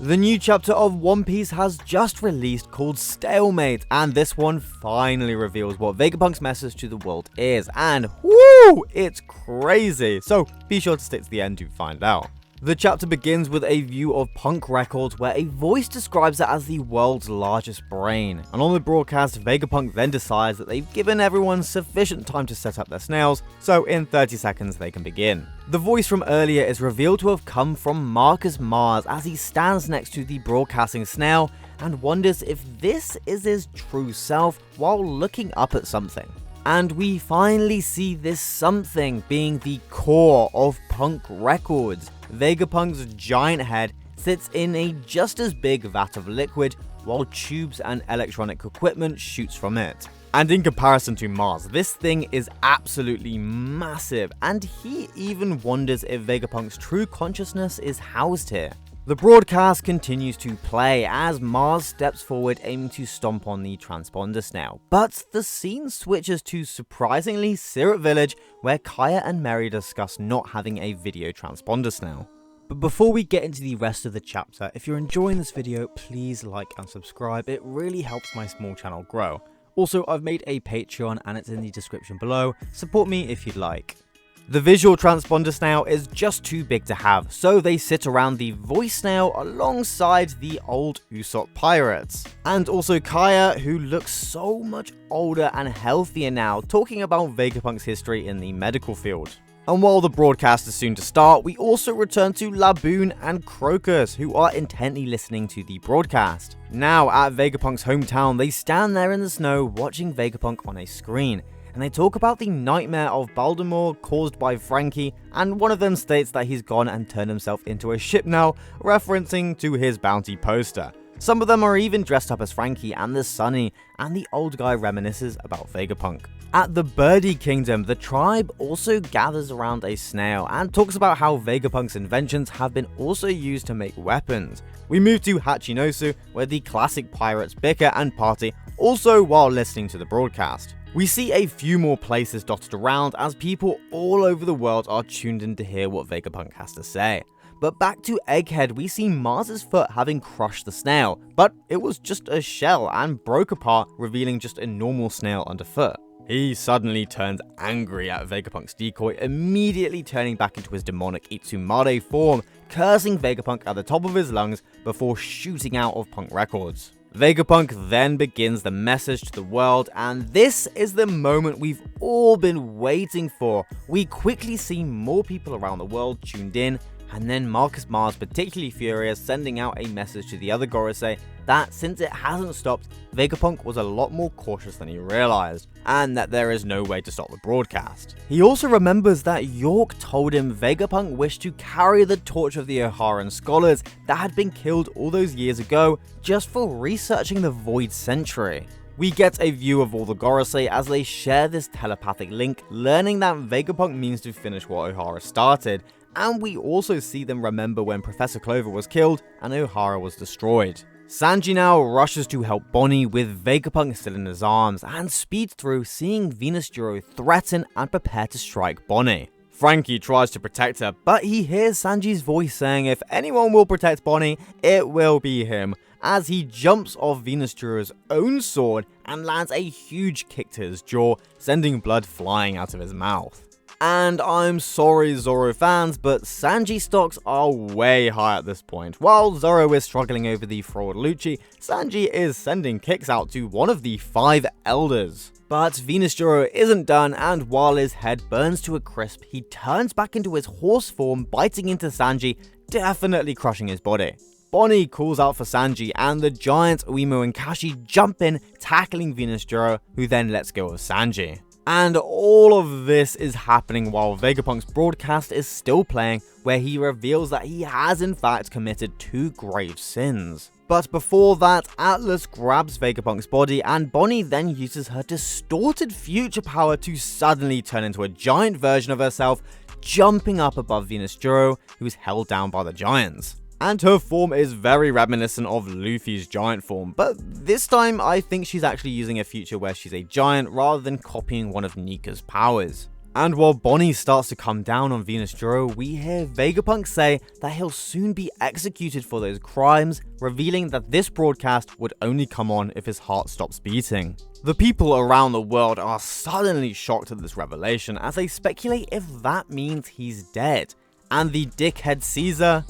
The new chapter of One Piece has just released called Stalemate, and this one finally reveals what Vegapunk's message to the world is, and whoo, it's crazy, so be sure to stick to the end to find out. The chapter begins with a view of Punk Records where a voice describes it as the world's largest brain, and on the broadcast Vegapunk then decides that they've given everyone sufficient time to set up their snails, so in 30 seconds they can begin. The voice from earlier is revealed to have come from Marcus Mars as he stands next to the broadcasting snail and wonders if this is his true self while looking up at something. And we finally see this something being the core of Punk Records. Vegapunk's giant head sits in a just as big vat of liquid while tubes and electronic equipment shoots from it. And in comparison to Mars, this thing is absolutely massive, and he even wonders if Vegapunk's true consciousness is housed here. The broadcast continues to play as Mars steps forward aiming to stomp on the transponder snail, but the scene switches to surprisingly Syrup Village where Kaya and Mary discuss not having a video transponder snail. But before we get into the rest of the chapter, if you're enjoying this video, please like and subscribe, it really helps my small channel grow. Also, I've made a Patreon and it's in the description below, support me if you'd like. The visual transponder snail is just too big to have, so they sit around the voice snail alongside the old Usopp pirates. And also Kaya, who looks so much older and healthier now, talking about Vegapunk's history in the medical field. And while the broadcast is soon to start, we also return to Laboon and Crocus, who are intently listening to the broadcast. Now, at Vegapunk's hometown, they stand there in the snow watching Vegapunk on a screen, and they talk about the nightmare of Baltimore caused by Frankie, and one of them states that he's gone and turned himself into a ship now, referencing to his bounty poster. Some of them are even dressed up as Frankie and the Sunny, and the old guy reminisces about Vegapunk. At the Birdie Kingdom, the tribe also gathers around a snail and talks about how Vegapunk's inventions have been also used to make weapons. We move to Hachinosu, where the classic pirates bicker and party, also while listening to the broadcast. We see a few more places dotted around as people all over the world are tuned in to hear what Vegapunk has to say. But back to Egghead, we see Mars's foot having crushed the snail, but it was just a shell and broke apart, revealing just a normal snail underfoot. He suddenly turns angry at Vegapunk's decoy, immediately turning back into his demonic Itsumade form, cursing Vegapunk at the top of his lungs before shooting out of Punk Records. Vegapunk then begins the message to the world, and this is the moment we've all been waiting for. We quickly see more people around the world tuned in, and then Marcus Mars, particularly furious, sending out a message to the other Gorosei that since it hasn't stopped, Vegapunk was a lot more cautious than he realized, and that there is no way to stop the broadcast. He also remembers that York told him Vegapunk wished to carry the torch of the Oharan scholars that had been killed all those years ago just for researching the Void Century. We get a view of all the Gorosei as they share this telepathic link, learning that Vegapunk means to finish what Ohara started, and we also see them remember when Professor Clover was killed and Ohara was destroyed. Sanji now rushes to help Bonnie with Vegapunk still in his arms and speeds through, seeing Venus Juro threaten and prepare to strike Bonnie. Frankie tries to protect her, but he hears Sanji's voice saying if anyone will protect Bonnie, it will be him, as he jumps off Venus Juro's own sword and lands a huge kick to his jaw, sending blood flying out of his mouth. And I'm sorry Zoro fans, but Sanji stocks are way high at this point. While Zoro is struggling over the fraud Lucci, Sanji is sending kicks out to one of the 5 elders. But Venus Juro isn't done, and while his head burns to a crisp, he turns back into his horse form, biting into Sanji, definitely crushing his body. Bonnie calls out for Sanji, and the giants Uemo and Kashi jump in, tackling Venus Juro, who then lets go of Sanji. And all of this is happening while Vegapunk's broadcast is still playing, where he reveals that he has in fact committed 2 grave sins. But before that, Atlas grabs Vegapunk's body, and Bonnie then uses her distorted future power to suddenly turn into a giant version of herself, jumping up above Venus Juro, who is held down by the giants. And her form is very reminiscent of Luffy's giant form, but this time I think she's actually using a future where she's a giant rather than copying one of Nika's powers. And while Bonnie starts to come down on Venus Juro, we hear Vegapunk say that he'll soon be executed for those crimes, revealing that this broadcast would only come on if his heart stops beating. The people around the world are suddenly shocked at this revelation as they speculate if that means he's dead. And the dickhead Caesar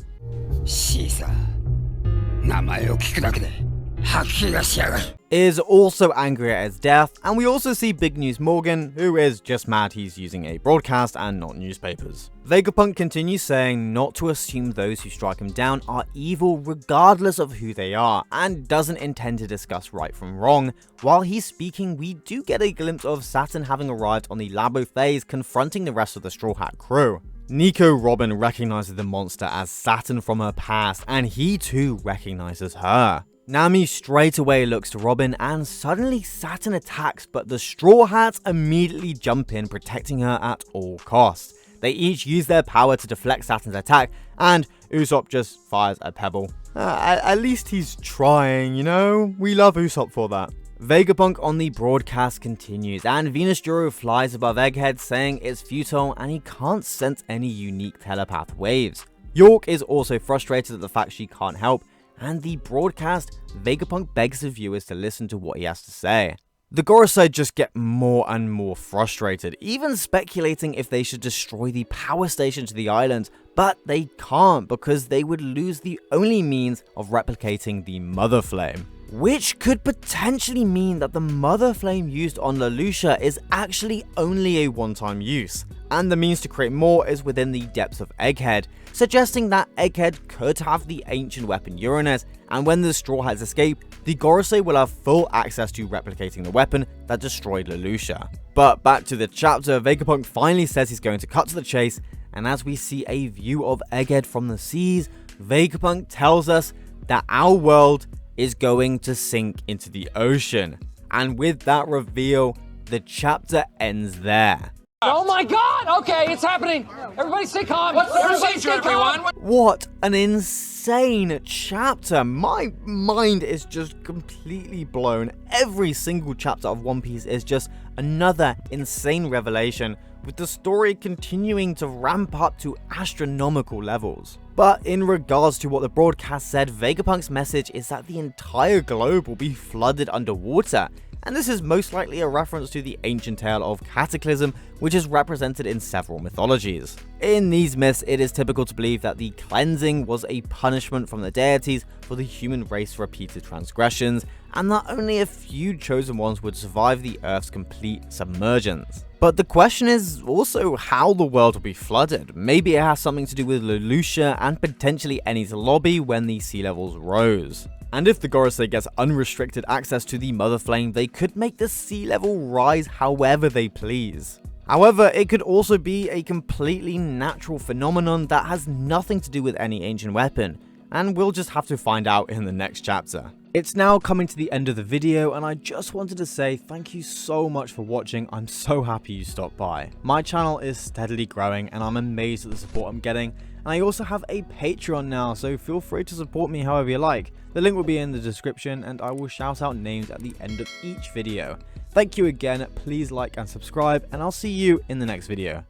is also angry at his death, and we also see Big News Morgan, who is just mad he's using a broadcast and not newspapers. Vegapunk continues saying not to assume those who strike him down are evil regardless of who they are, and doesn't intend to discuss right from wrong. While he's speaking, we do get a glimpse of Saturn having arrived on the Labo phase, confronting the rest of the Straw Hat crew. Nico Robin recognizes the monster as Saturn from her past, and he too recognizes her. Nami straight away looks to Robin, and suddenly Saturn attacks, but the Straw Hats immediately jump in, protecting her at all costs. They each use their power to deflect Saturn's attack, and Usopp just fires a pebble. At least he's trying, you know? We love Usopp for that. Vegapunk on the broadcast continues, and Venus Juro flies above Egghead, saying it's futile and he can't sense any unique telepath waves. York is also frustrated at the fact she can't help, and the broadcast, Vegapunk begs the viewers to listen to what he has to say. The Gorosei just get more and more frustrated, even speculating if they should destroy the power station to the island, but they can't because they would lose the only means of replicating the Mother Flame. Which could potentially mean that the Mother Flame used on Lelouch is actually only a one-time use, and the means to create more is within the depths of Egghead, suggesting that Egghead could have the ancient weapon Uranus, and when the Straw Hats escape, the Gorosei will have full access to replicating the weapon that destroyed Lelouch. But back to the chapter, Vegapunk finally says he's going to cut to the chase, and as we see a view of Egghead from the seas, Vegapunk tells us that our world is going to sink into the ocean. And with that reveal, the chapter ends there. Oh my god! Okay, it's happening! Everybody stay calm! What's the procedure, everyone? What an insane chapter! My mind is just completely blown. Every single chapter of One Piece is just another insane revelation, with the story continuing to ramp up to astronomical levels. But in regards to what the broadcast said, Vegapunk's message is that the entire globe will be flooded underwater, and this is most likely a reference to the ancient tale of Cataclysm, which is represented in several mythologies. In these myths, it is typical to believe that the cleansing was a punishment from the deities for the human race's repeated transgressions, and that only a few chosen ones would survive the Earth's complete submergence. But the question is also how the world will be flooded. Maybe it has something to do with Lelouch and potentially Enies Lobby when the sea levels rose. And if the Gorosei gets unrestricted access to the Mother Flame, they could make the sea level rise however they please. However, it could also be a completely natural phenomenon that has nothing to do with any ancient weapon, and we'll just have to find out in the next chapter. It's now coming to the end of the video, and I just wanted to say thank you so much for watching. I'm so happy you stopped by. My channel is steadily growing, and I'm amazed at the support I'm getting, and I also have a Patreon now, so feel free to support me however you like. The link will be in the description, and I will shout out names at the end of each video. Thank you again, please like and subscribe, and I'll see you in the next video.